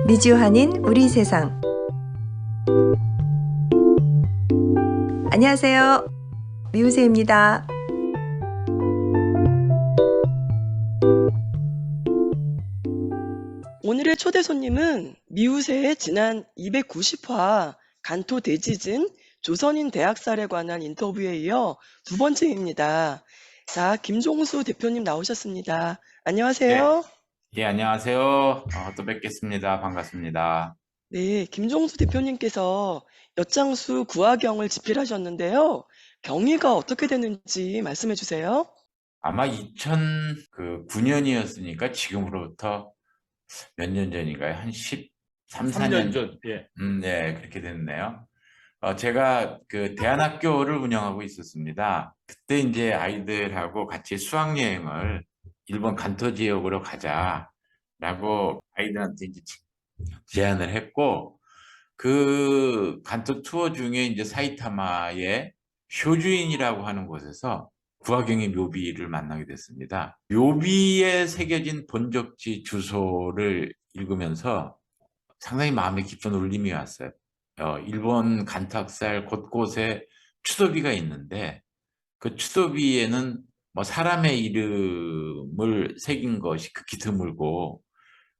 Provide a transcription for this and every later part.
미주한인 우리 세상. 안녕하세요. 미우새입니다. 오늘의 초대 손님은 미우새의 지난 290화 간토 대지진 조선인 대학살에 관한 인터뷰에 이어 두 번째입니다. 자, 김종수 대표님 나오셨습니다. 예, 안녕하세요. 안녕하세요. 또 뵙겠습니다. 반갑습니다. 네, 김종수 대표님께서 엿장수 구화경을 집필하셨는데요. 경위가 어떻게 되는지 말씀해 주세요. 아마 2009년이었으니까 지금으로부터 몇 년 전인가요? 한 13, 14년 전, 예. 네, 그렇게 됐네요. 제가 그 대안학교를 운영하고 있었습니다. 그때 이제 아이들하고 같이 수학여행을 일본 간토 지역으로 가자라고 아이들한테 이제 제안을 했고, 그 간토 투어 중에 이제 사이타마의 쇼주인이라고 하는 곳에서 구하경의 묘비를 만나게 됐습니다. 묘비에 새겨진 본적지 주소를 읽으면서 상당히 마음에 깊은 울림이 왔어요. 일본 간토 학살 곳곳에 추도비가 있는데 그 추도비에는 뭐 사람의 이름을 새긴 것이 극히 드물고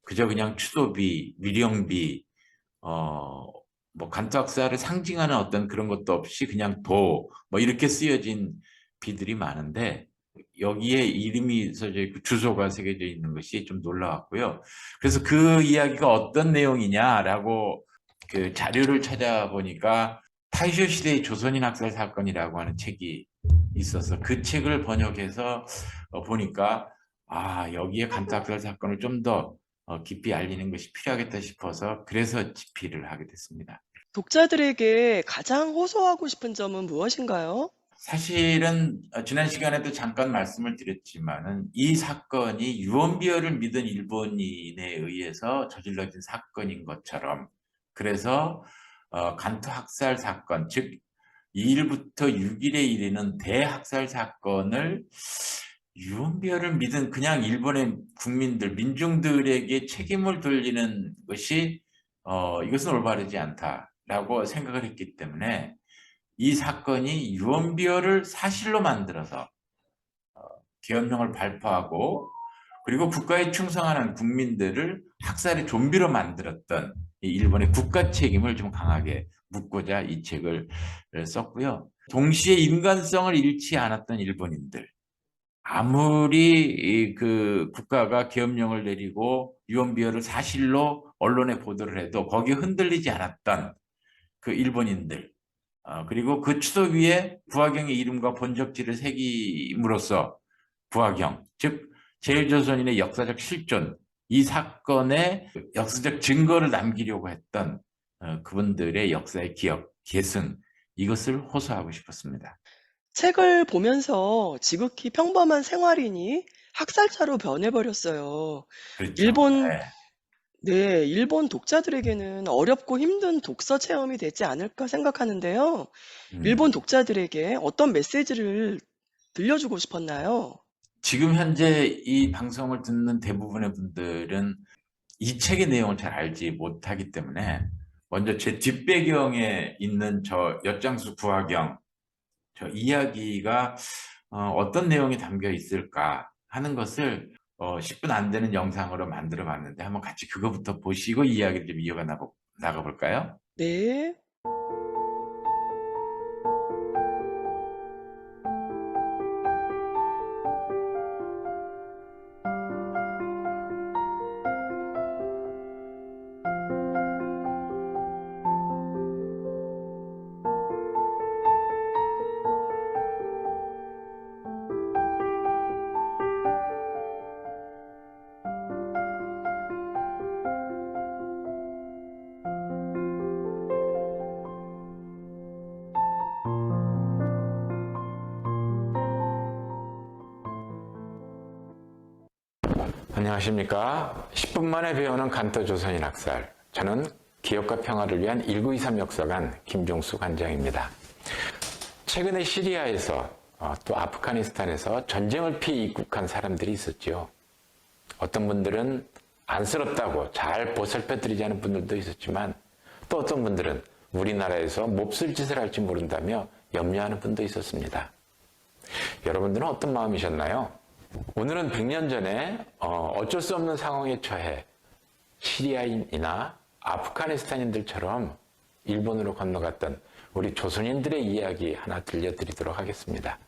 그저 그냥 추도비, 위령비, 뭐 간토학살을 상징하는 어떤 그런 것도 없이 그냥 뭐 이렇게 쓰여진 비들이 많은데 여기에 이름이 써져 있고 주소가 새겨져 있는 것이 좀 놀라웠고요. 그래서 그 이야기가 어떤 내용이냐라고 그 자료를 찾아보니까 타이쇼 시대의 조선인 학살 사건이라고 하는 책이 있어서 그 책을 번역해서 보니까 여기에 간토학살 사건을 좀 더 깊이 알리는 것이 필요하겠다 싶어서 그래서 집필을 하게 됐습니다. 독자들에게 가장 호소하고 싶은 점은 무엇인가요? 사실은 지난 시간에도 잠깐 말씀을 드렸지만은 이 사건이 유언비어를 믿은 일본인에 의해서 저질러진 사건인 것처럼 그래서 간토 학살 사건, 즉 2일부터 6일에 이르는 대학살 사건을 유언비어를 믿은 그냥 일본의 국민들, 민중들에게 책임을 돌리는 것이 이것은 올바르지 않다라고 생각을 했기 때문에 이 사건이 유언비어를 사실로 만들어서 계엄령을 발표하고 그리고 국가에 충성하는 국민들을 학살의 좀비로 만들었던 이 일본의 국가 책임을 좀 강하게 묻고자 이 책을 썼고요. 동시에 인간성을 잃지 않았던 일본인들, 아무리 그 국가가 계엄령을 내리고 유언비어를 사실로 언론에 보도를 해도 거기에 흔들리지 않았던 그 일본인들, 그리고 그 추도 위에 구하경의 이름과 본적지를 새김으로써 구하경, 즉 제일조선인의 역사적 실존, 이 사건의 역사적 증거를 남기려고 했던 그분들의 역사의 기억, 계승, 이것을 호소하고 싶었습니다. 책을 보면서 지극히 평범한 생활인이 학살자로 변해버렸어요. 그렇죠. 일본, 네. 네, 일본 독자들에게는 어렵고 힘든 독서 체험이 되지 않을까 생각하는데요. 일본 독자들에게 어떤 메시지를 들려주고 싶었나요? 지금 현재 이 방송을 듣는 대부분의 분들은 이 책의 내용을 잘 알지 못하기 때문에 먼저 제 뒷배경에 있는 저 엿장수 구하경 저 이야기가 어떤 내용이 담겨 있을까 하는 것을 10분 안 되는 영상으로 만들어 봤는데 한번 같이 그거부터 보시고 이야기를 좀 이어가 나가 볼까요? 네. 안녕하십니까. 10분 만에 배우는 간토 조선인 학살. 저는 기업과 평화를 위한 1923 역사관 김종수 관장입니다. 최근에 시리아에서 또 아프가니스탄에서 전쟁을 피해 입국한 사람들이 있었죠. 어떤 분들은 안쓰럽다고 잘 보살펴드리지 않은 분들도 있었지만 또 어떤 분들은 우리나라에서 몹쓸 짓을 할지 모른다며 염려하는 분도 있었습니다. 여러분들은 어떤 마음이셨나요? 오늘은 100년 전에 어쩔 수 없는 상황에 처해 시리아인이나 아프가니스탄인들처럼 일본으로 건너갔던 우리 조선인들의 이야기 하나 들려드리도록 하겠습니다.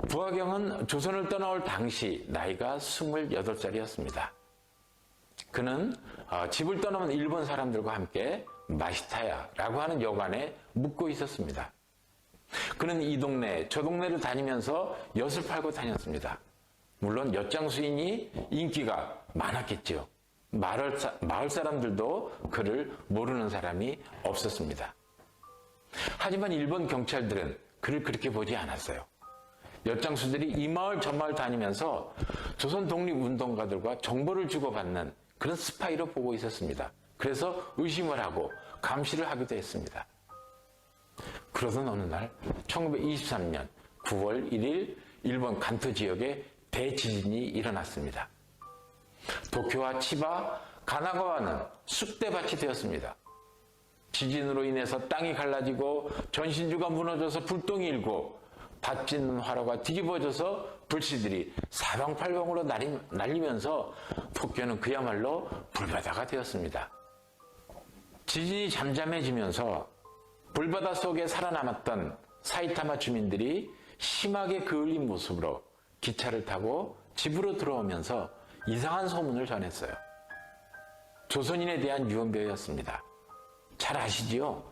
부하경은 조선을 떠나올 당시 나이가 28살이었습니다. 그는 집을 떠나온 일본 사람들과 함께 마시타야라고 하는 여관에 묵고 있었습니다. 그는 이 동네 저 동네를 다니면서 엿을 팔고 다녔습니다. 물론 엿장수인이 인기가 많았겠죠. 마을 사람들도 그를 모르는 사람이 없었습니다. 하지만 일본 경찰들은 그를 그렇게 보지 않았어요. 엿장수들이 이 마을 저 마을 다니면서 조선 독립운동가들과 정보를 주고받는 그런 스파이로 보고 있었습니다. 그래서 의심을 하고 감시를 하기도 했습니다. 그러던 어느 날 1923년 9월 1일 일본 간토 지역에 대지진이 일어났습니다. 도쿄와 치바, 가나가와는 쑥대밭이 되었습니다. 지진으로 인해서 땅이 갈라지고 전신주가 무너져서 불똥이 일고 밭 짓는 화로가 뒤집어져서 불씨들이 사방팔방으로 날리면서 도쿄는 그야말로 불바다가 되었습니다. 지진이 잠잠해지면서 불바다 속에 살아남았던 사이타마 주민들이 심하게 그을린 모습으로 기차를 타고 집으로 들어오면서 이상한 소문을 전했어요. 조선인에 대한 유언비어였습니다. 잘 아시지요?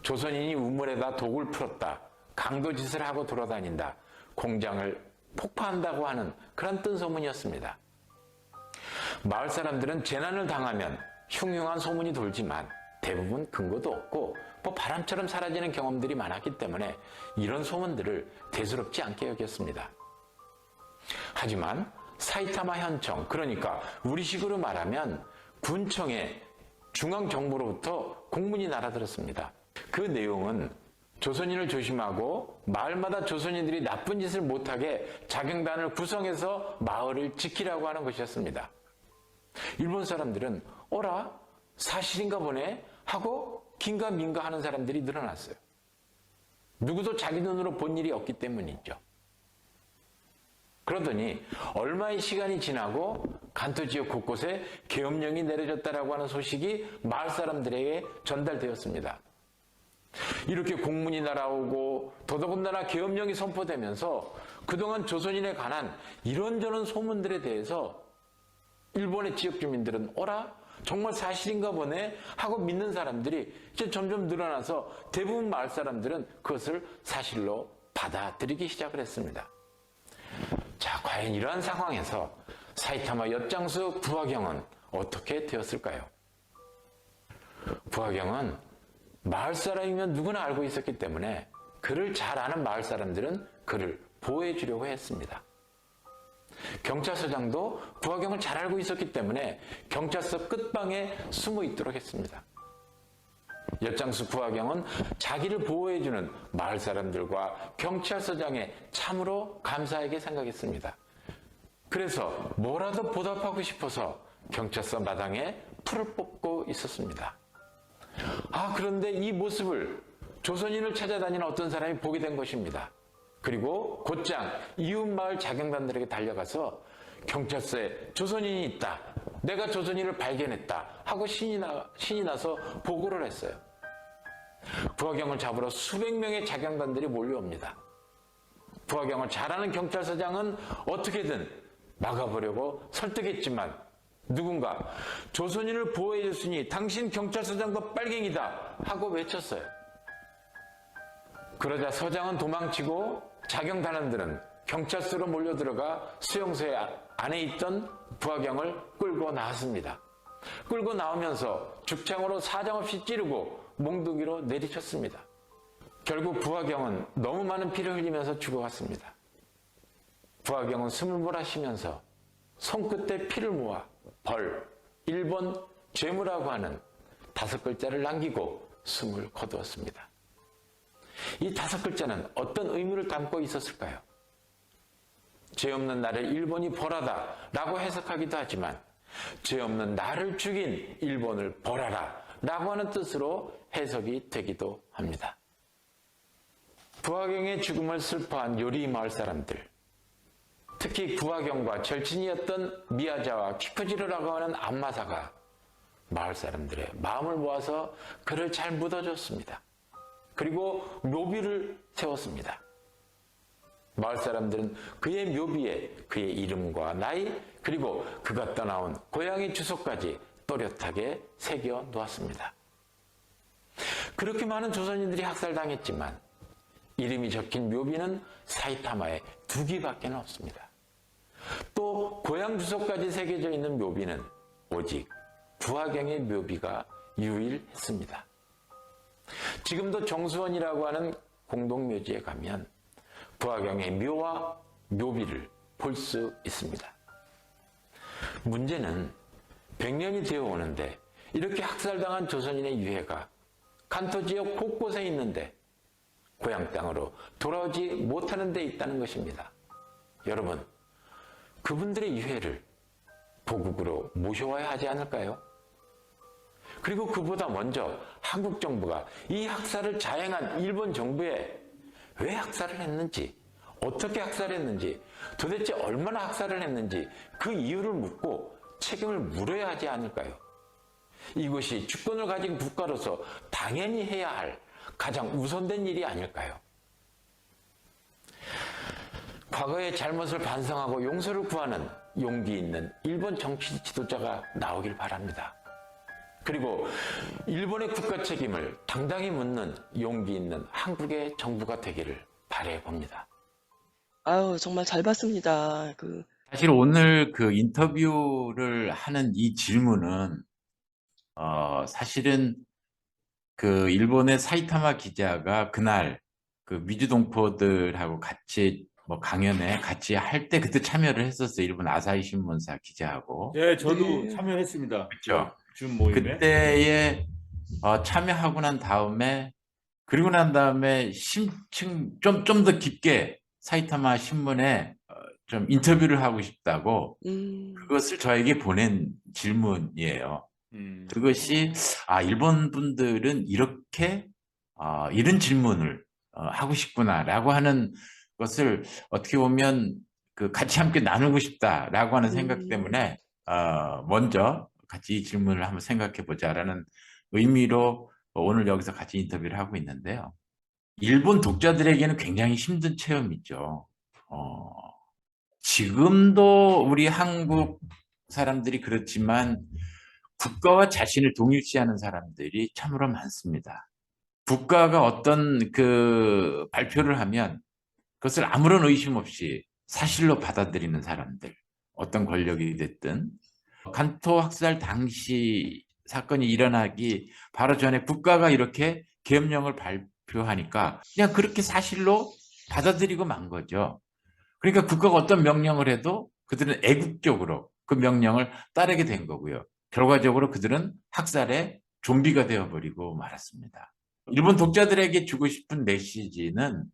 조선인이 우물에다 독을 풀었다. 강도짓을 하고 돌아다닌다. 공장을 폭파한다고 하는 그런 뜬소문이었습니다. 마을 사람들은 재난을 당하면 흉흉한 소문이 돌지만 대부분 근거도 없고 바람처럼 사라지는 경험들이 많았기 때문에 이런 소문들을 대수롭지 않게 여겼습니다. 하지만 사이타마 현청, 그러니까 우리식으로 말하면 군청의 중앙정부로부터 공문이 날아들었습니다. 그 내용은 조선인을 조심하고 마을마다 조선인들이 나쁜 짓을 못하게 자경단을 구성해서 마을을 지키라고 하는 것이었습니다. 일본 사람들은 어라? 사실인가 보네? 하고 긴가민가 하는 사람들이 늘어났어요. 누구도 자기 눈으로 본 일이 없기 때문이죠. 그러더니 얼마의 시간이 지나고 간토 지역 곳곳에 계엄령이 내려졌다라고 하는 소식이 마을 사람들에게 전달되었습니다. 이렇게 공문이 날아오고 더더군다나 계엄령이 선포되면서 그동안 조선인에 관한 이런저런 소문들에 대해서 일본의 지역 주민들은 어라? 정말 사실인가 보네? 하고 믿는 사람들이 이제 점점 늘어나서 대부분 마을 사람들은 그것을 사실로 받아들이기 시작을 했습니다. 자, 과연 이러한 상황에서 사이타마 엿장수 부하경은 어떻게 되었을까요? 부하경은 마을 사람이면 누구나 알고 있었기 때문에 그를 잘 아는 마을 사람들은 그를 보호해 주려고 했습니다. 경찰서장도 부하경을 잘 알고 있었기 때문에 경찰서 끝방에 숨어 있도록 했습니다. 엿장수 부하경은 자기를 보호해주는 마을 사람들과 경찰서장에 참으로 감사하게 생각했습니다. 그래서 뭐라도 보답하고 싶어서 경찰서 마당에 풀을 뽑고 있었습니다. 그런데 이 모습을 조선인을 찾아다니는 어떤 사람이 보게 된 것입니다. 그리고 곧장 이웃마을 자경단들에게 달려가서 경찰서에 조선인이 있다. 내가 조선인을 발견했다. 하고 신이 나서 보고를 했어요. 부하경을 잡으러 수백 명의 자경단들이 몰려옵니다. 부하경을 잘 아는 경찰서장은 어떻게든 막아보려고 설득했지만 누군가 조선인을 보호해줬으니 당신 경찰서장도 빨갱이다 하고 외쳤어요. 그러자 서장은 도망치고 자경단원들은 경찰서로 몰려들어가 수용소에 안에 있던 부하경을 끌고 나왔습니다. 끌고 나오면서 죽창으로 사정없이 찌르고 몽둥이로 내리쳤습니다. 결국 부하경은 너무 많은 피를 흘리면서 죽어갔습니다. 부하경은 숨을 몰아쉬면서 손끝에 피를 모아 벌, 일본 죄무라고 하는 5글자를 남기고 숨을 거두었습니다. 이 5글자는 어떤 의미를 담고 있었을까요? 죄 없는 나를 일본이 벌하다 라고 해석하기도 하지만 죄 없는 나를 죽인 일본을 벌하라 라고 하는 뜻으로 해석이 되기도 합니다. 부하경의 죽음을 슬퍼한 요리 마을 사람들, 특히 부하경과 절친이었던 미야자와 키쿠지르라고 하는 안마사가 마을 사람들의 마음을 모아서 그를 잘 묻어줬습니다. 그리고 묘비를 세웠습니다. 마을 사람들은 그의 묘비에 그의 이름과 나이 그리고 그가 떠나온 고향의 주소까지 또렷하게 새겨 놓았습니다. 그렇게 많은 조선인들이 학살당했지만 이름이 적힌 묘비는 사이타마에 2개밖에 없습니다. 또 고향 주소까지 새겨져 있는 묘비는 오직 부하경의 묘비가 유일했습니다. 지금도 정수원이라고 하는 공동묘지에 가면 부하경의 묘와 묘비를 볼 수 있습니다. 문제는 100년이 되어 오는데 이렇게 학살당한 조선인의 유해가 간토 지역 곳곳에 있는데 고향 땅으로 돌아오지 못하는 데 있다는 것입니다. 여러분, 그분들의 유해를 보국으로 모셔와야 하지 않을까요? 그리고 그보다 먼저 한국 정부가 이 학살을 자행한 일본 정부에 왜 학살을 했는지, 어떻게 학살했는지, 도대체 얼마나 학살을 했는지 그 이유를 묻고 책임을 물어야 하지 않을까요? 이것이 주권을 가진 국가로서 당연히 해야 할 가장 우선된 일이 아닐까요? 과거의 잘못을 반성하고 용서를 구하는 용기 있는 일본 정치 지도자가 나오길 바랍니다. 그리고 일본의 국가 책임을 당당히 묻는 용기 있는 한국의 정부가 되기를 바라봅니다. 아유, 정말 잘 봤습니다. 사실 오늘 그 인터뷰를 하는 이 질문은 사실은 그 일본의 사이타마 기자가 그날 그 미주동포들하고 같이 뭐 강연에 같이 할 때 그때 참여를 했었어요. 일본 아사히 신문사 기자하고. 네, 저도 네. 참여했습니다. 그렇죠. 줌 모임에. 그때에 참여하고 난 다음에 그리고 난 다음에 심층 좀 더 깊게 사이타마 신문에 좀 인터뷰를 하고 싶다고 그것을 저에게 보낸 질문이에요. 그것이 일본 분들은 이렇게 이런 질문을 하고 싶구나라고 하는 것을 어떻게 보면 그 같이 함께 나누고 싶다라고 하는 생각 때문에 먼저 같이 이 질문을 한번 생각해 보자라는 의미로 오늘 여기서 같이 인터뷰를 하고 있는데요. 일본 독자들에게는 굉장히 힘든 체험이죠. 지금도 우리 한국 사람들이 그렇지만 국가와 자신을 동일시하는 사람들이 참으로 많습니다. 국가가 어떤 그 발표를 하면 그것을 아무런 의심 없이 사실로 받아들이는 사람들, 어떤 권력이 됐든 간토 학살 당시 사건이 일어나기 바로 전에 국가가 이렇게 계엄령을 발표하니까 그냥 그렇게 사실로 받아들이고 만 거죠. 그러니까 국가가 어떤 명령을 해도 그들은 애국적으로 그 명령을 따르게 된 거고요. 결과적으로 그들은 학살의 좀비가 되어버리고 말았습니다. 일본 독자들에게 주고 싶은 메시지는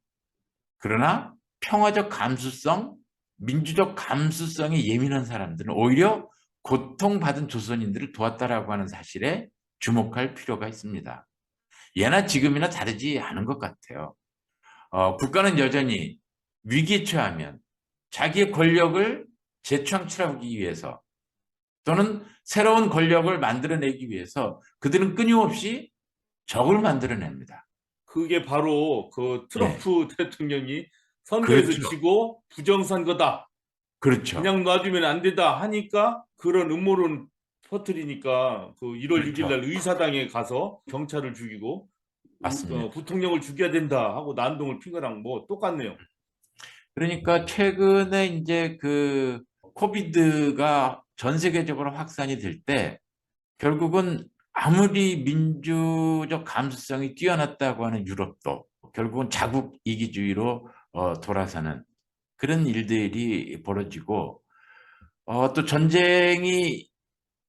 그러나 평화적 감수성, 민주적 감수성이 예민한 사람들은 오히려 고통받은 조선인들을 도왔다라고 하는 사실에 주목할 필요가 있습니다. 예나 지금이나 다르지 않은 것 같아요. 국가는 여전히 위기에 처하면 자기의 권력을 재창출하기 위해서 또는 새로운 권력을 만들어내기 위해서 그들은 끊임없이 적을 만들어냅니다. 그게 바로 그 트럼프 대통령이 선거에서 그렇죠. 지고 부정선거다. 그렇죠. 그냥 놔두면 안 된다 하니까 그런 음모론 퍼뜨리니까 그 1월 그렇죠. 6일 날 의사당에 가서 경찰을 죽이고 맞습니다. 부통령을 죽여야 된다 하고 난동을 핀 거랑 뭐 똑같네요. 그러니까 최근에 이제 그 코비드가 전 세계적으로 확산이 될 때 결국은 아무리 민주적 감수성이 뛰어났다고 하는 유럽도 결국은 자국 이기주의로 돌아서는 그런 일들이 벌어지고 또 전쟁이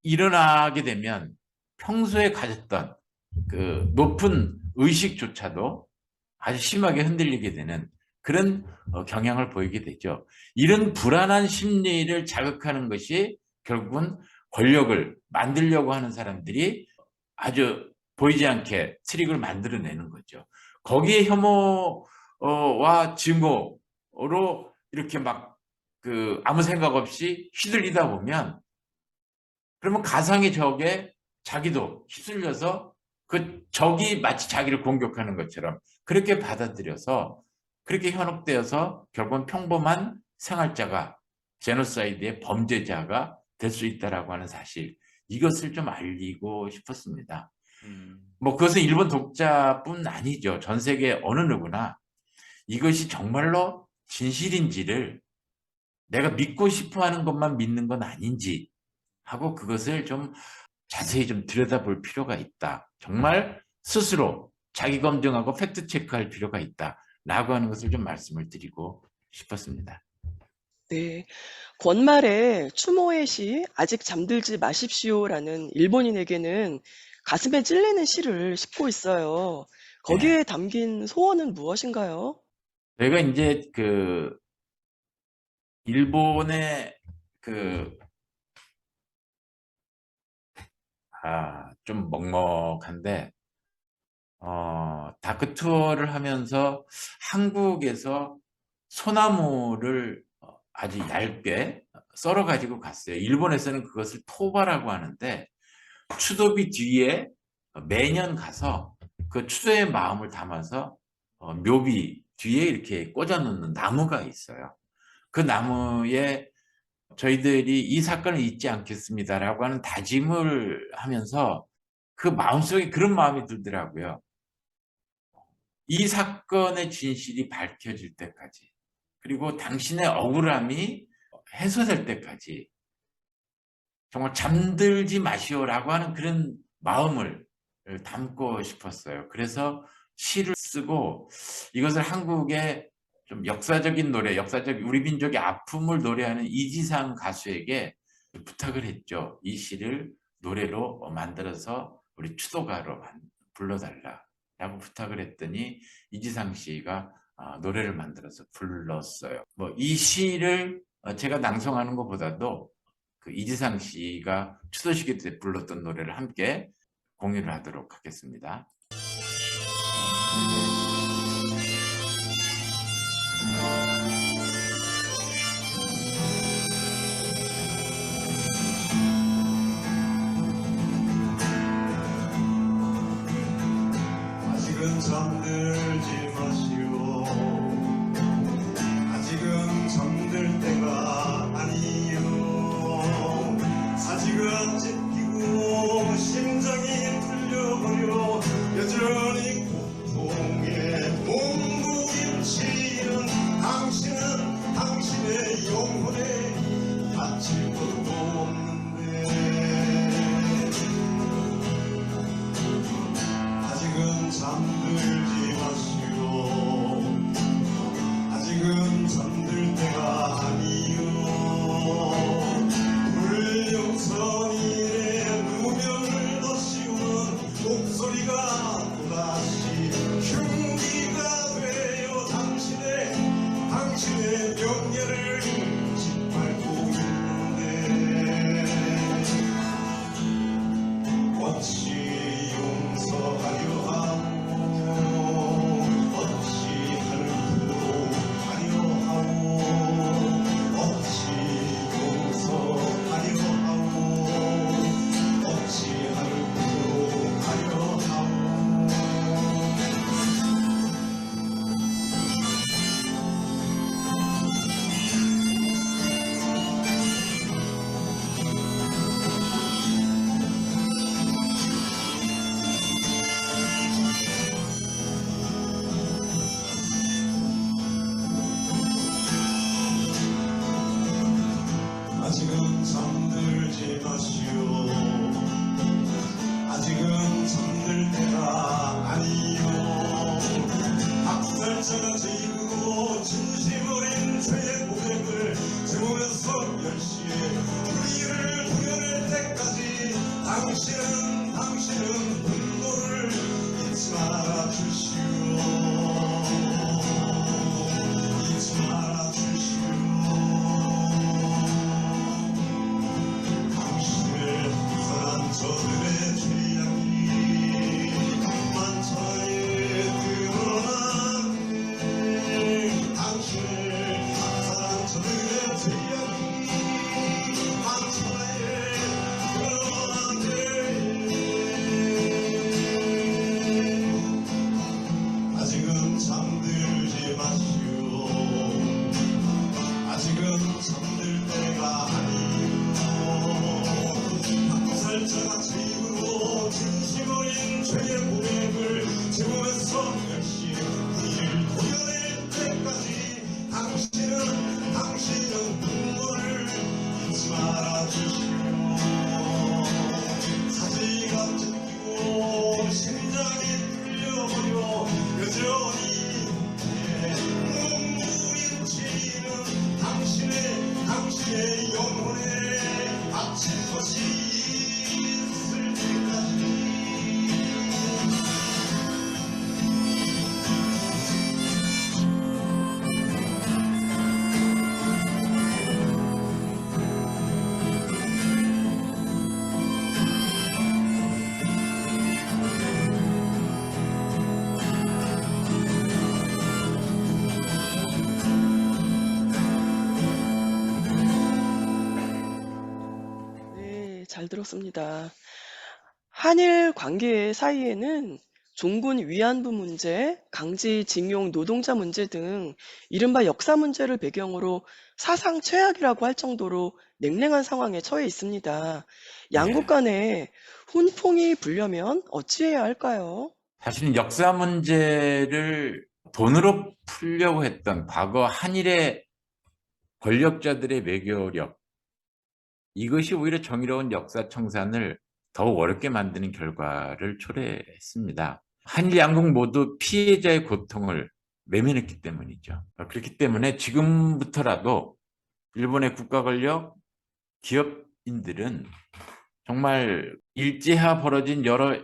일어나게 되면 평소에 가졌던 그 높은 의식조차도 아주 심하게 흔들리게 되는 그런 경향을 보이게 되죠. 이런 불안한 심리를 자극하는 것이 결국은 권력을 만들려고 하는 사람들이 아주 보이지 않게 트릭을 만들어내는 거죠. 거기에 혐오와 증오로 이렇게 막 그 아무 생각 없이 휘둘리다 보면 그러면 가상의 적에 자기도 휩쓸려서 그 적이 마치 자기를 공격하는 것처럼 그렇게 받아들여서 그렇게 현혹되어서 결국은 평범한 생활자가 제노사이드의 범죄자가 될 수 있다라고 하는 사실, 이것을 좀 알리고 싶었습니다. 뭐 그것은 일본 독자뿐 아니죠. 전 세계 어느 누구나 이것이 정말로 진실인지를 내가 믿고 싶어 하는 것만 믿는 건 아닌지 하고 그것을 좀 자세히 좀 들여다볼 필요가 있다. 정말 스스로 자기 검증하고 팩트 체크할 필요가 있다라고 하는 것을 좀 말씀을 드리고 싶었습니다. 네. 권말의 추모의 시 아직 잠들지 마십시오라는 일본인에게는 가슴에 찔리는 시를 싣고 있어요. 거기에 담긴 소원은 무엇인가요? 저희가 이제 그 일본의 그 좀 먹먹한데 다크 투어를 하면서 한국에서 소나무를 아주 얇게 썰어 가지고 갔어요. 일본에서는 그것을 토바라고 하는데 추도비 뒤에 매년 가서 그 추도의 마음을 담아서 묘비 뒤에 이렇게 꽂아 놓는 나무가 있어요. 그 나무에 저희들이 이 사건을 잊지 않겠습니다라고 하는 다짐을 하면서 그 마음속에 그런 마음이 들더라고요. 이 사건의 진실이 밝혀질 때까지, 그리고 당신의 억울함이 해소될 때까지 정말 잠들지 마시오라고 하는 그런 마음을 담고 싶었어요. 그래서 시를 쓰고 이것을 한국의 좀 역사적인 노래, 우리 민족의 아픔을 노래하는 이지상 가수에게 부탁을 했죠. 이 시를 노래로 만들어서 우리 추도가로 불러달라라고 부탁을 했더니 이지상 씨가 노래를 만들어서 불렀어요. 뭐 이 시를 제가 낭송하는 것보다도 그 이지상 씨가 추도식에 때 불렀던 노래를 함께 공유를 하도록 하겠습니다. 아직은 잠들지 마시오. 아직은 잠들 때가 아니요. 아직은 찢기고 심장이 풀려버려 여전히 고통이 죽음에서 역시 우리를 도려낼 때까지 당신은 눈물을 잊지 말아주시오. 사지가 뜯기고 심장이 뚫려버려 여전히 눈물이 묻히는 당신의 영혼에 바칠 것이 있을 때까지. 네, 잘 들었습니다. 한일 관계 사이에는 종군 위안부 문제, 강제징용 노동자 문제 등 이른바 역사 문제를 배경으로 사상 최악이라고 할 정도로 냉랭한 상황에 처해 있습니다. 양국 예. 간에 훈풍이 불려면 어찌해야 할까요? 사실은 역사 문제를 돈으로 풀려고 했던 과거 한일의 권력자들의 외교력, 이것이 오히려 정의로운 역사 청산을 더욱 어렵게 만드는 결과를 초래했습니다. 한일 양국 모두 피해자의 고통을 외면했기 때문이죠. 그렇기 때문에 지금부터라도 일본의 국가 권력, 기업인들은 정말 일제하 벌어진 여러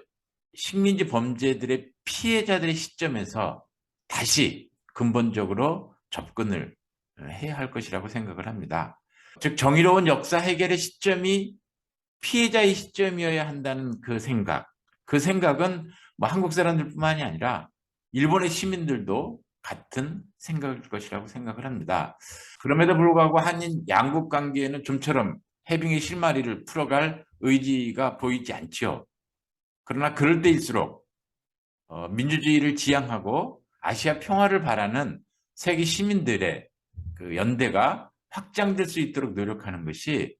식민지 범죄들의 피해자들의 시점에서 다시 근본적으로 접근을 해야 할 것이라고 생각을 합니다. 즉 정의로운 역사 해결의 시점이 피해자의 시점이어야 한다는 그 생각은 뭐 한국 사람들뿐만이 아니라 일본의 시민들도 같은 생각일 것이라고 생각을 합니다. 그럼에도 불구하고 한인 양국 관계에는 좀처럼 해빙의 실마리를 풀어갈 의지가 보이지 않지요. 그러나 그럴 때일수록 민주주의를 지향하고 아시아 평화를 바라는 세계 시민들의 그 연대가 확장될 수 있도록 노력하는 것이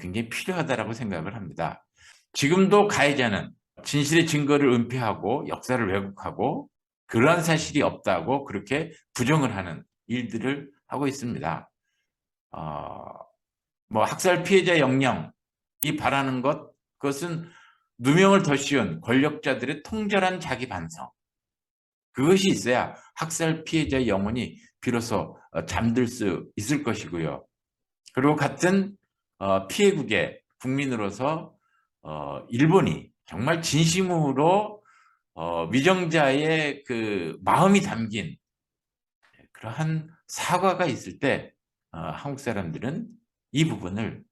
굉장히 필요하다고 생각을 합니다. 지금도 가해자는 진실의 증거를 은폐하고 역사를 왜곡하고 그러한 사실이 없다고 그렇게 부정을 하는 일들을 하고 있습니다. 뭐 학살 피해자 역량이 바라는 그것은 누명을 더 씌운 권력자들의 통절한 자기 반성, 그것이 있어야 학살 피해자의 영혼이 비로소 잠들 수 있을 것이고요. 그리고 같은 피해국의 국민으로서 일본이 정말 진심으로 위정자의 그 마음이 담긴 그러한 사과가 있을 때 한국 사람들은 이 부분을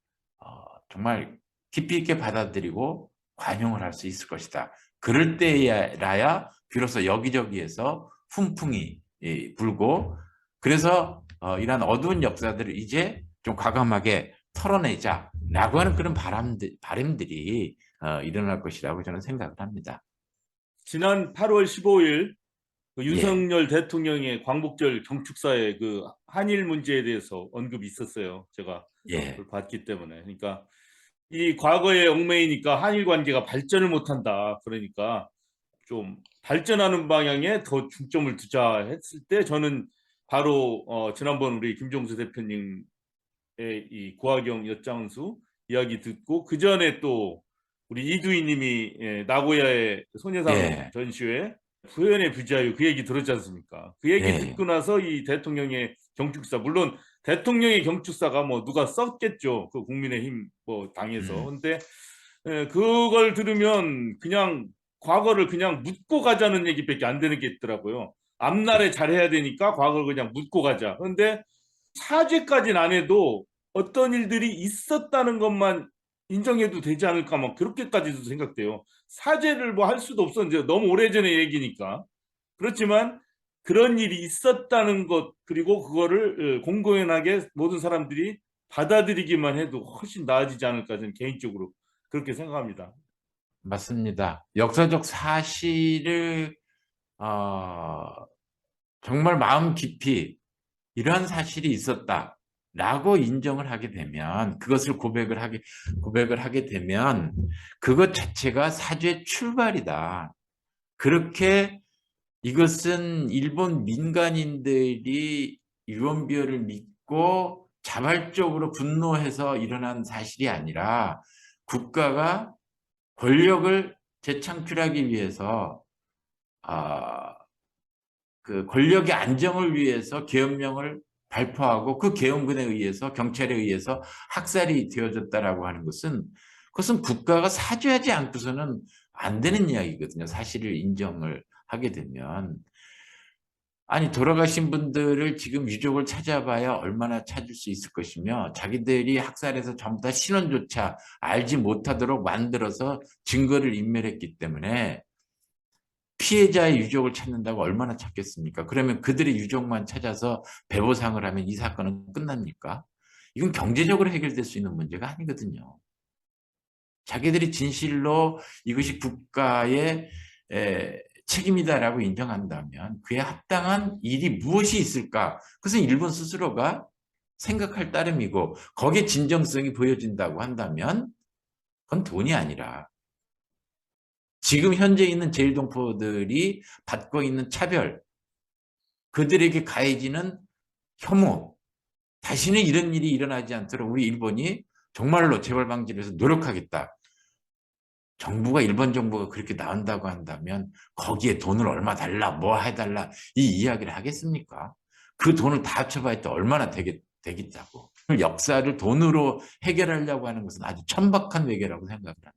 정말 깊이 있게 받아들이고 관용을 할 수 있을 것이다. 그럴 때라야 비로소 여기저기에서 훈풍이 불고, 그래서 이러한 어두운 역사들을 이제 좀 과감하게 털어내자라고 하는 그런 바람들이 일어날 것이라고 저는 생각을 합니다. 지난 8월 15일 그 윤석열 대통령의 광복절 경축사에 그 한일 문제에 대해서 언급이 있었어요. 제가 예, 그걸 봤기 때문에. 그러니까 이 과거에 얽매이니까 한일 관계가 발전을 못한다. 그러니까 좀 발전하는 방향에 더 중점을 두자 했을 때 저는 바로 지난번 우리 김종수 대표님의 이 구하경 엿장수 이야기 듣고 그 전에 또 우리 이두희님이 나고야의 소녀상 예. 전시회 부연의 부자유 그 얘기 들었지 않습니까? 그 얘기 예. 듣고 나서 이 대통령의 경축사, 물론 대통령의 경축사가 뭐 누가 썼겠죠. 그 국민의힘 뭐 당에서. 근데 그걸 들으면 그냥 과거를 그냥 묻고 가자는 얘기밖에 안 되는 게 있더라고요. 앞날에 잘해야 되니까 과거를 그냥 묻고 가자. 그런데 사죄까지는 안 해도 어떤 일들이 있었다는 것만 인정해도 되지 않을까 막 그렇게까지도 생각돼요. 사죄를 뭐 할 수도 없어. 이제 너무 오래전의 얘기니까. 그렇지만 그런 일이 있었다는 것, 그리고 그거를 공공연하게 모든 사람들이 받아들이기만 해도 훨씬 나아지지 않을까 저는 개인적으로 그렇게 생각합니다. 맞습니다. 역사적 사실을 정말 마음 깊이 이러한 사실이 있었다라고 인정을 하게 되면, 그것을 고백을 하게 되면 그것 자체가 사죄의 출발이다. 그렇게 이것은 일본 민간인들이 유언비어를 믿고 자발적으로 분노해서 일어난 사실이 아니라 국가가 권력을 재창출하기 위해서 그 권력의 안정을 위해서 계엄령을 발표하고 그 계엄군에 의해서 경찰에 의해서 학살이 되어졌다라고 하는 것은 그것은 국가가 사죄하지 않고서는 안 되는 이야기거든요. 사실을 인정을 하게 되면. 아니 돌아가신 분들을 지금 유족을 찾아봐야 얼마나 찾을 수 있을 것이며 자기들이 학살해서 전부 다 신원조차 알지 못하도록 만들어서 증거를 인멸했기 때문에 피해자의 유족을 찾는다고 얼마나 찾겠습니까? 그러면 그들의 유족만 찾아서 배보상을 하면 이 사건은 끝납니까? 이건 경제적으로 해결될 수 있는 문제가 아니거든요. 자기들이 진실로 이것이 국가의 책임이다라고 인정한다면 그에 합당한 일이 무엇이 있을까? 그것은 일본 스스로가 생각할 따름이고 거기에 진정성이 보여진다고 한다면 그건 돈이 아니라 지금 현재 있는 제일동포들이 받고 있는 차별, 그들에게 가해지는 혐오, 다시는 이런 일이 일어나지 않도록 우리 일본이 정말로 재발 방지를 위해서 노력하겠다. 정부가 일본 정부가 그렇게 나온다고 한다면 거기에 돈을 얼마 달라, 뭐 해달라 이 이야기를 하겠습니까? 그 돈을 다 합쳐봐야 또 얼마나 되겠다고. 역사를 돈으로 해결하려고 하는 것은 아주 천박한 외교라고 생각을 합니다.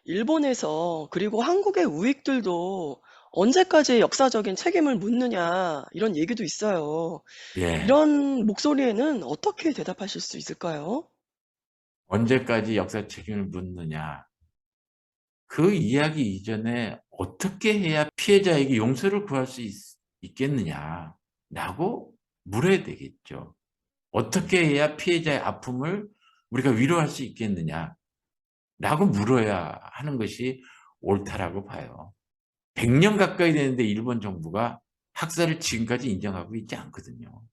일본에서 그리고 한국의 우익들도 언제까지 역사적인 책임을 묻느냐 이런 얘기도 있어요. 예. 이런 목소리에는 어떻게 대답하실 수 있을까요? 언제까지 역사 책임을 묻느냐. 그 이야기 이전에 어떻게 해야 피해자에게 용서를 구할 수 있겠느냐라고 물어야 되겠죠. 어떻게 해야 피해자의 아픔을 우리가 위로할 수 있겠느냐라고 물어야 하는 것이 옳다라고 봐요. 100년 가까이 되는데 일본 정부가 학살을 지금까지 인정하고 있지 않거든요.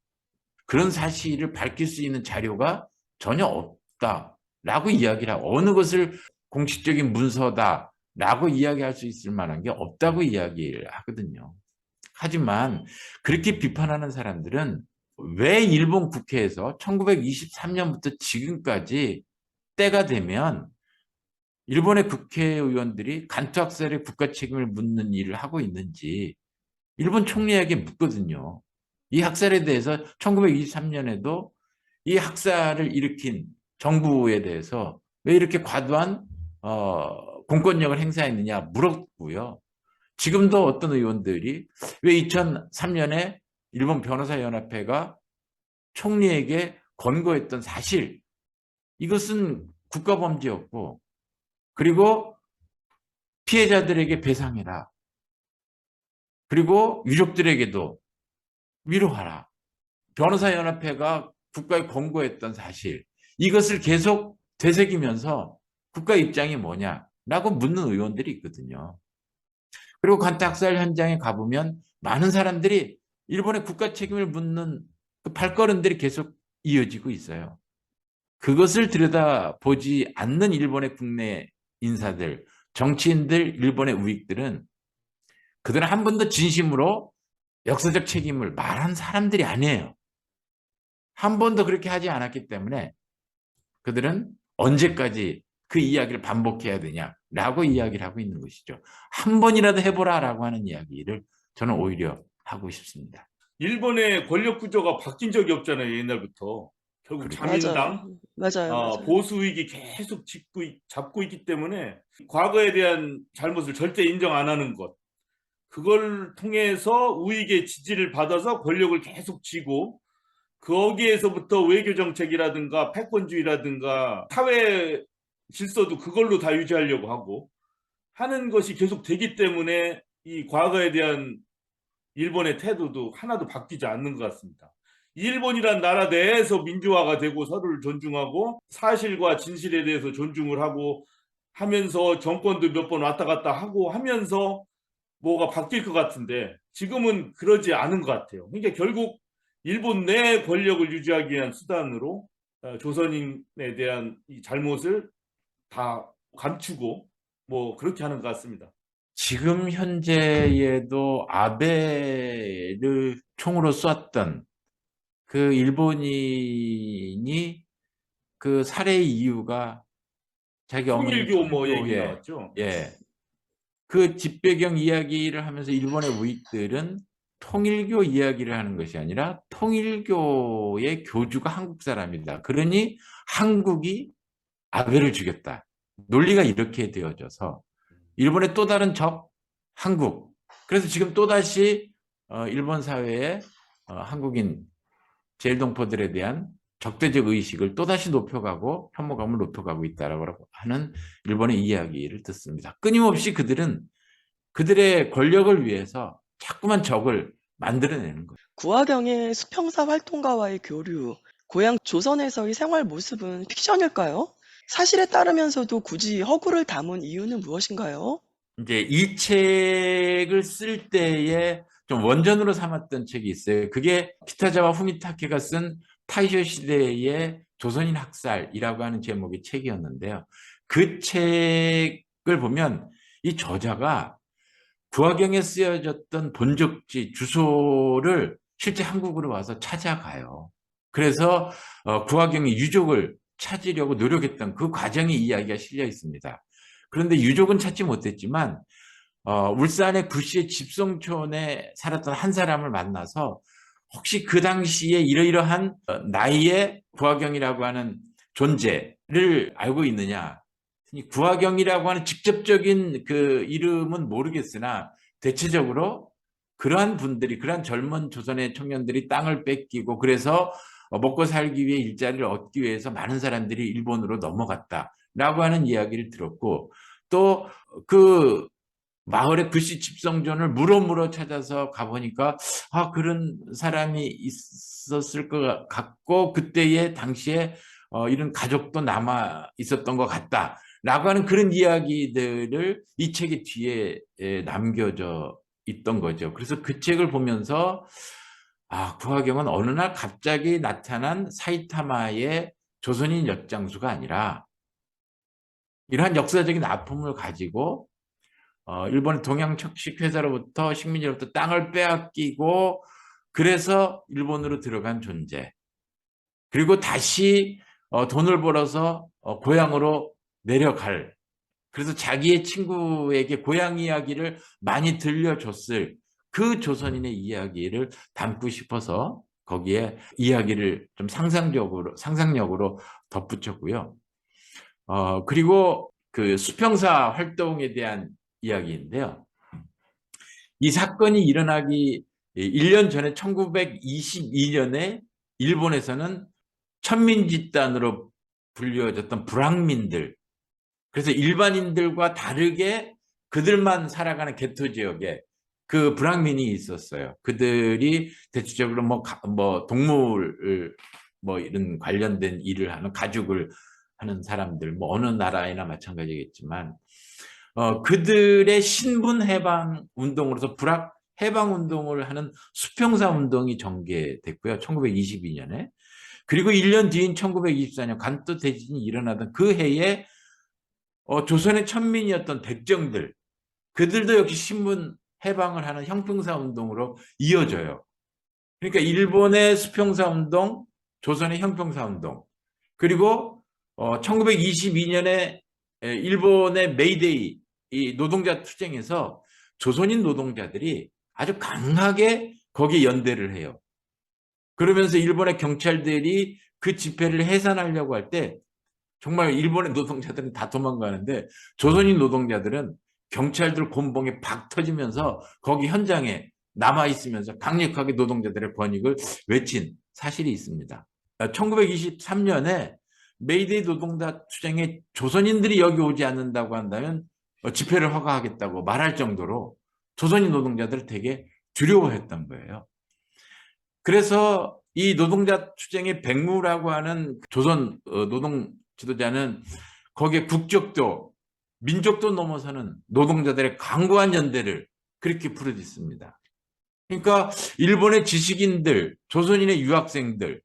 그런 사실을 밝힐 수 있는 자료가 전혀 없다라고 이야기를 하고 어느 것을 공식적인 문서다라고 이야기할 수 있을 만한 게 없다고 이야기를 하거든요. 하지만 그렇게 비판하는 사람들은 왜 일본 국회에서 1923년부터 지금까지 때가 되면 일본의 국회의원들이 간투학살의 국가 책임을 묻는 일을 하고 있는지 일본 총리에게 묻거든요. 이 학살에 대해서 1923년에도 이 학살을 일으킨 정부에 대해서 왜 이렇게 과도한 공권력을 행사했느냐 물었고요. 지금도 어떤 의원들이 왜 2003년에 일본 변호사연합회가 총리에게 권고했던 사실, 이것은 국가범죄였고 그리고 피해자들에게 배상해라. 그리고 유족들에게도 위로하라. 변호사연합회가 국가에 권고했던 사실, 이것을 계속 되새기면서 국가 입장이 뭐냐라고 묻는 의원들이 있거든요. 그리고 간타학살 현장에 가보면 많은 사람들이 일본의 국가 책임을 묻는 그 발걸음들이 계속 이어지고 있어요. 그것을 들여다보지 않는 일본의 국내 인사들, 정치인들, 일본의 우익들은 그들은 한 번도 진심으로 역사적 책임을 말한 사람들이 아니에요. 한 번도 그렇게 하지 않았기 때문에 그들은 언제까지 그 이야기를 반복해야 되냐라고 이야기를 하고 있는 것이죠. 한 번이라도 해보라라고 하는 이야기를 저는 오히려 하고 싶습니다. 일본의 권력 구조가 바뀐 적이 없잖아요, 옛날부터. 결국 그렇죠. 자민당, 맞아요. 보수 우익이 계속 잡고 있기 때문에 과거에 대한 잘못을 절대 인정 안 하는 것. 그걸 통해서 우익의 지지를 받아서 권력을 계속 쥐고 거기에서부터 외교 정책이라든가 패권주의라든가 사회 질서도 그걸로 다 유지하려고 하고 하는 것이 계속 되기 때문에 이 과거에 대한 일본의 태도도 하나도 바뀌지 않는 것 같습니다. 일본이란 나라 내에서 민주화가 되고 서로를 존중하고 사실과 진실에 대해서 존중을 하고 하면서 정권도 몇 번 왔다 갔다 하고 하면서 뭐가 바뀔 것 같은데 지금은 그러지 않은 것 같아요. 그러니까 결국 일본 내 권력을 유지하기 위한 수단으로 조선인에 대한 이 잘못을 다 감추고 뭐 그렇게 하는 것 같습니다. 지금 현재에도 아베를 총으로 쐈던 그 일본인이 그 살해 이유가 자기 어머니 통일교 뭐 얘기 통일교에 나왔죠. 예. 그 집배경 이야기를 하면서 일본의 우익들은 통일교 이야기를 하는 것이 아니라 통일교의 교주가 한국 사람이다. 그러니 한국이 아베를 죽였다. 논리가 이렇게 되어져서 일본의 또 다른 적, 한국. 그래서 지금 또다시 일본 사회에 한국인 제일동포들에 대한 적대적 의식을 또다시 높여가고 혐오감을 높여가고 있다라고 하는 일본의 이야기를 듣습니다. 끊임없이 그들은 그들의 권력을 위해서 자꾸만 적을 만들어내는 거예요. 구하경의 수평사 활동가와의 교류, 고향 조선에서의 생활 모습은 픽션일까요? 사실에 따르면서도 굳이 허구를 담은 이유는 무엇인가요? 이제 이 책을 쓸 때에 좀 원전으로 삼았던 책이 있어요. 그게 키타자와 후미타케가 쓴 타이쇼 시대의 조선인 학살이라고 하는 제목의 책이었는데요. 그 책을 보면 이 저자가 구하경에 쓰여졌던 본적지 주소를 실제 한국으로 와서 찾아가요. 그래서 구하경의 유족을 찾으려고 노력했던 그 과정의 이야기가 실려 있습니다. 그런데 유족은 찾지 못했지만 울산의 구시의 집성촌에 살았던 한 사람을 만나서 혹시 그 당시에 이러이러한 나이의 구하경이라고 하는 존재를 알고 있느냐. 구하경이라고 하는 직접적인 그 이름은 모르겠으나 대체적으로 그러한 분들이, 그러한 젊은 조선의 청년들이 땅을 뺏기고 그래서 먹고 살기 위해 일자리를 얻기 위해서 많은 사람들이 일본으로 넘어갔다라고 하는 이야기를 들었고, 또 그 마을의 구시 집성존을 물어 찾아서 가보니까 그런 사람이 있었을 것 같고 그때의 당시에 이런 가족도 남아 있었던 것 같다라고 하는 그런 이야기들을 이 책의 뒤에 남겨져 있던 거죠. 그래서 그 책을 보면서 구하경은 어느 날 갑자기 나타난 사이타마의 조선인 엿장수가 아니라 이러한 역사적인 아픔을 가지고 일본의 동양척식회사로부터 식민지로부터 땅을 빼앗기고 그래서 일본으로 들어간 존재. 그리고 다시 돈을 벌어서 고향으로 내려갈. 그래서 자기의 친구에게 고향 이야기를 많이 들려줬을 그 조선인의 이야기를 담고 싶어서 거기에 이야기를 좀 상상력으로 덧붙였고요. 그리고 그 수평사 활동에 대한 이야기인데요. 이 사건이 일어나기 1년 전에 1922년에 일본에서는 천민집단으로 불려졌던 불황민들, 그래서 일반인들과 다르게 그들만 살아가는 개토 지역에 그 불황민이 있었어요. 그들이 대체적으로 뭐 동물 이런 관련된 일을 하는 가죽을 하는 사람들, 뭐 어느 나라에나 마찬가지겠지만 그들의 신분 해방 운동으로서 불황 해방 운동을 하는 수평사 운동이 전개됐고요. 1922년에. 그리고 1년 뒤인 1924년 간토 대지진이 일어나던 그 해에 조선의 천민이었던 백정들, 그들도 역시 신분 해방을 하는 형평사 운동으로 이어져요. 그러니까 일본의 수평사 운동, 조선의 형평사 운동, 그리고 1922년에 일본의 메이데이 이 노동자 투쟁에서 조선인 노동자들이 아주 강하게 거기에 연대를 해요. 그러면서 일본의 경찰들이 그 집회를 해산하려고 할 때 정말 일본의 노동자들은 다 도망가는데 조선인 노동자들은 경찰들 곤봉에 박 터지면서 거기 현장에 남아있으면서 강력하게 노동자들의 권익을 외친 사실이 있습니다. 1923년에 메이데이 노동자 투쟁에 조선인들이 여기 오지 않는다고 한다면 집회를 허가하겠다고 말할 정도로 조선인 노동자들을 되게 두려워했던 거예요. 그래서 이 노동자 투쟁의 백무라고 하는 조선 노동 지도자는 거기에 국적도 민족도 넘어서는 노동자들의 강고한 연대를 그렇게 부르짖습니다. 그러니까 일본의 지식인들, 조선인의 유학생들,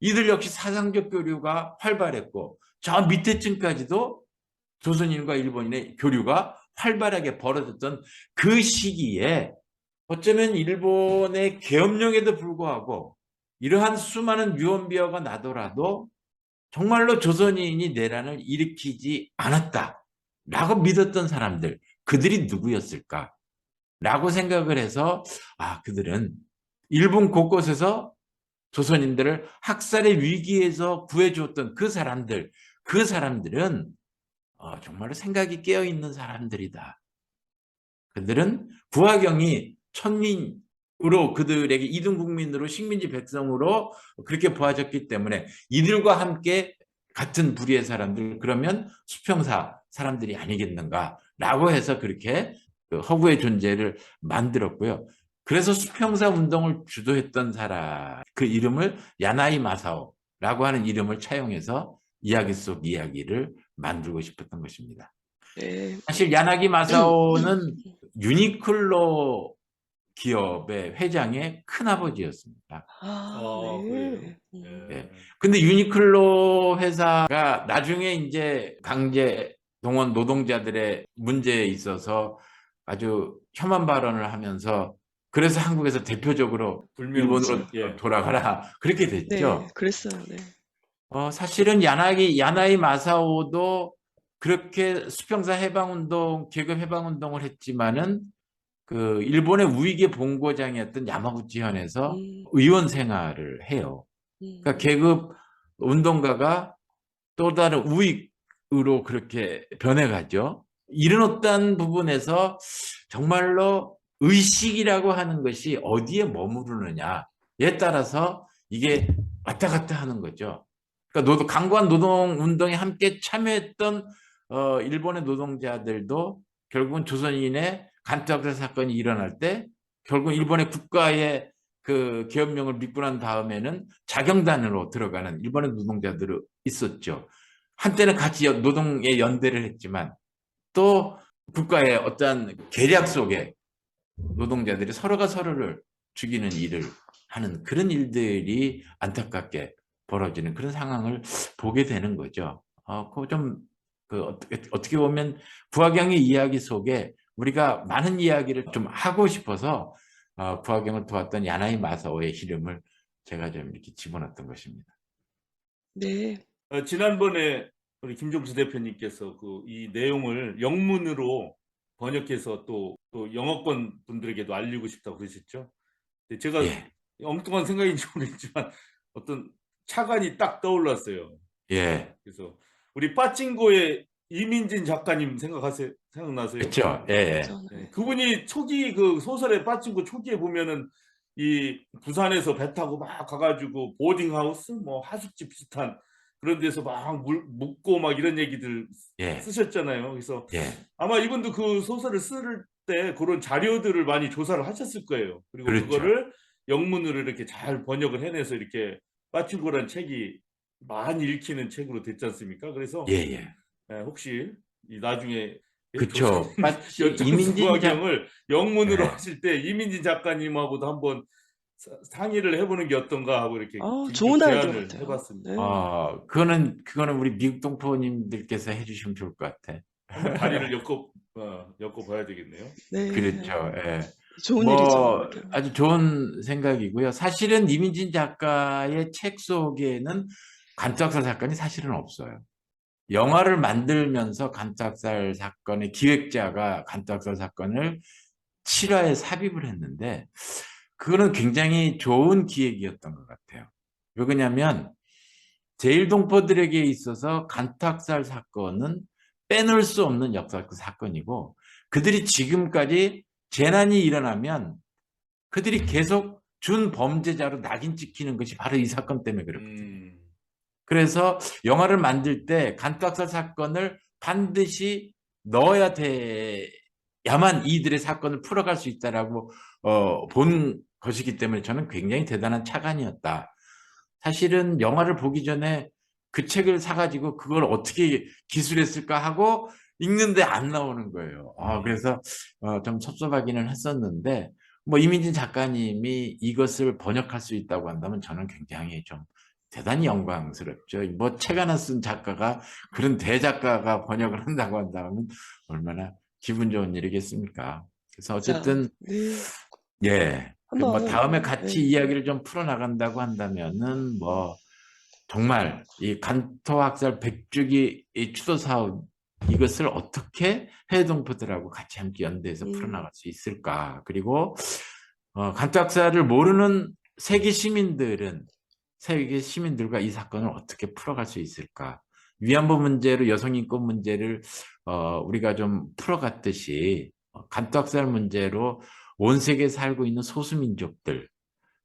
이들 역시 사상적 교류가 활발했고 저 밑에 층까지도 조선인과 일본인의 교류가 활발하게 벌어졌던 그 시기에 어쩌면 일본의 계엄령에도 불구하고 이러한 수많은 유언비어가 나더라도 정말로 조선인이 내란을 일으키지 않았다라고 믿었던 사람들, 그들이 누구였을까? 라고 생각을 해서 그들은 일본 곳곳에서 조선인들을 학살의 위기에서 구해주었던 그 사람들은 정말로 생각이 깨어있는 사람들이다. 그들은 부하경이 천민으로 그들에게 이등국민으로 식민지 백성으로 그렇게 보아졌기 때문에 이들과 함께 같은 부류의 사람들, 그러면 수평사 사람들이 아니겠는가라고 해서 그렇게 그 허구의 존재를 만들었고요. 그래서 수평사 운동을 주도했던 사람, 그 이름을 야나이 마사오라고 하는 이름을 차용해서 이야기 속 이야기를 만들고 싶었던 것입니다. 네. 사실 야나기 마사오는 유니클로 기업의 회장의 큰아버지였습니다. 그래요? 네. 근데 유니클로 회사가 나중에 이제 강제 동원 노동자들의 문제에 있어서 아주 혐한 발언을 하면서 그래서 한국에서 대표적으로 일본으로 예. 돌아가라 그렇게 네, 됐죠. 그랬어요. 네. 사실은 야나이 마사오도 그렇게 수평사 해방운동, 계급 해방운동을 했지만은 그 일본의 우익의 본고장이었던 야마구치현에서 의원 생활을 해요. 그러니까 계급 운동가가 또 다른 우익으로 그렇게 변해가죠. 이런 어떤 부분에서 정말로 의식이라고 하는 것이 어디에 머무르느냐에 따라서 이게 왔다 갔다 하는 거죠. 그러니까 강고한 노동운동에 함께 참여했던 일본의 노동자들도 결국은 조선인의 간투학살 사건이 일어날 때 결국 일본의 국가의 그 계엄령을 믿고 난 다음에는 자경단으로 들어가는 일본의 노동자들이 있었죠. 한때는 같이 노동에 연대를 했지만 또 국가의 어떤 계략 속에 노동자들이 서로가 서로를 죽이는 일을 하는 그런 일들이 안타깝게 벌어지는 그런 상황을 보게 되는 거죠. 어떻게 보면 부하경의 이야기 속에 우리가 많은 이야기를 좀 하고 싶어서 부하경을 도왔던 야나이 마사오의 이름을 제가 좀 이렇게 집어넣었던 것입니다. 네. 지난번에 우리 김종수 대표님께서 이 내용을 영문으로 번역해서 또 영어권 분들에게도 알리고 싶다고 그러셨죠. 제가 예. 엉뚱한 생각인지 모르겠지만 어떤 차관이 딱 떠올랐어요. 예. 그래서 우리 빠찡고의 이민진 작가님 생각나세요? 그렇죠. 예. 네. 그분이 초기 그 소설에 빠찡고 초기에 보면은 이 부산에서 배 타고 막 가가지고 보딩하우스 뭐 하숙집 비슷한 그런 데서 막 묵고 막 이런 얘기들 예. 쓰셨잖아요. 그래서 예. 아마 이분도 그 소설을 쓸 때 그런 자료들을 많이 조사를 하셨을 거예요. 그리고 그렇죠. 그거를 영문으로 이렇게 잘 번역을 해내서 이렇게 빠찡고란 책이 많이 읽히는 책으로 됐지 않습니까? 그래서 예. 혹시 이 나중에 그렇죠. 이민진 부하경을 영문으로 네. 하실 때 이민진 작가님하고도 한번 상의를 해보는 게 어떤가 하고 이렇게 좋은 아이디어 제안을 같아요. 해봤습니다. 네. 그거는 우리 미국 동포님들께서 해주시면 좋을 것 같아. 한번 다리를 엮어봐야 되겠네요. 네. 그렇죠. 예. 좋은 일이죠. 아주 좋은 생각이고요. 사실은 이민진 작가의 책 속에는 간투학살 사건이 사실은 없어요. 영화를 만들면서 간투학살 사건의 기획자가 간투학살 사건을 7화에 삽입을 했는데 그거는 굉장히 좋은 기획이었던 것 같아요. 왜 그러냐면 제1동포들에게 있어서 간투학살 사건은 빼놓을 수 없는 역사적 사건이고 그들이 지금까지 재난이 일어나면 그들이 계속 준범죄자로 낙인 찍히는 것이 바로 이 사건 때문에 그렇거든요. 그래서 영화를 만들 때 간투학살 사건을 반드시 넣어야 돼야만 이들의 사건을 풀어갈 수 있다라고 본 것이기 때문에 저는 굉장히 대단한 차관이었다. 사실은 영화를 보기 전에 그 책을 사가지고 그걸 어떻게 기술했을까 하고 읽는데 안 나오는 거예요. 그래서 좀 섭섭하기는 했었는데 뭐 이민진 작가님이 이것을 번역할 수 있다고 한다면 저는 굉장히 좀 대단히 영광스럽죠. 뭐 책 하나 쓴 작가가 그런 대작가가 번역을 한다고 한다면 얼마나 기분 좋은 일이겠습니까? 그래서 자, 어쨌든 네. 예, 그 뭐 한번, 다음에 같이 네. 이야기를 좀 풀어나간다고 한다면은 뭐 정말 이 간토학살 100주기 이 추도 사업 이것을 어떻게 해외동포들하고 같이 함께 연대해서 풀어나갈 수 있을까? 그리고 간토학살을 모르는 세계 시민들과 이 사건을 어떻게 풀어갈 수 있을까? 위안부 문제로 여성 인권 문제를 우리가 좀 풀어갔듯이 간토학살 문제로 온 세계에 살고 있는 소수민족들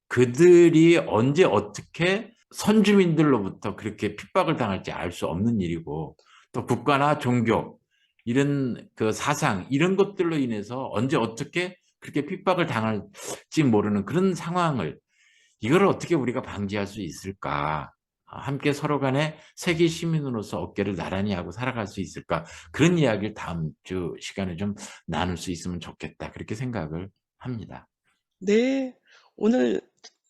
그들이 언제 어떻게 선주민들로부터 그렇게 핍박을 당할지 알 수 없는 일이고 또 국가나 종교 이런 그 사상 이런 것들로 인해서 언제 어떻게 그렇게 핍박을 당할지 모르는 그런 상황을 이걸 어떻게 우리가 방지할 수 있을까? 함께 서로 간에 세계 시민으로서 어깨를 나란히 하고 살아갈 수 있을까? 그런 이야기를 다음 주 시간에 좀 나눌 수 있으면 좋겠다. 그렇게 생각을 합니다. 네. 오늘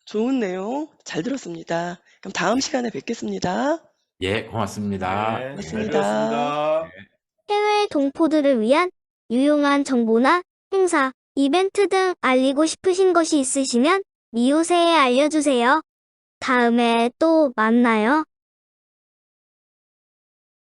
좋은 내용 잘 들었습니다. 그럼 다음 시간에 뵙겠습니다. 예, 고맙습니다. 네, 잘 고맙습니다. 배웠습니다. 해외 동포들을 위한 유용한 정보나 행사, 이벤트 등 알리고 싶으신 것이 있으시면 미우새에 알려주세요. 다음에 또 만나요.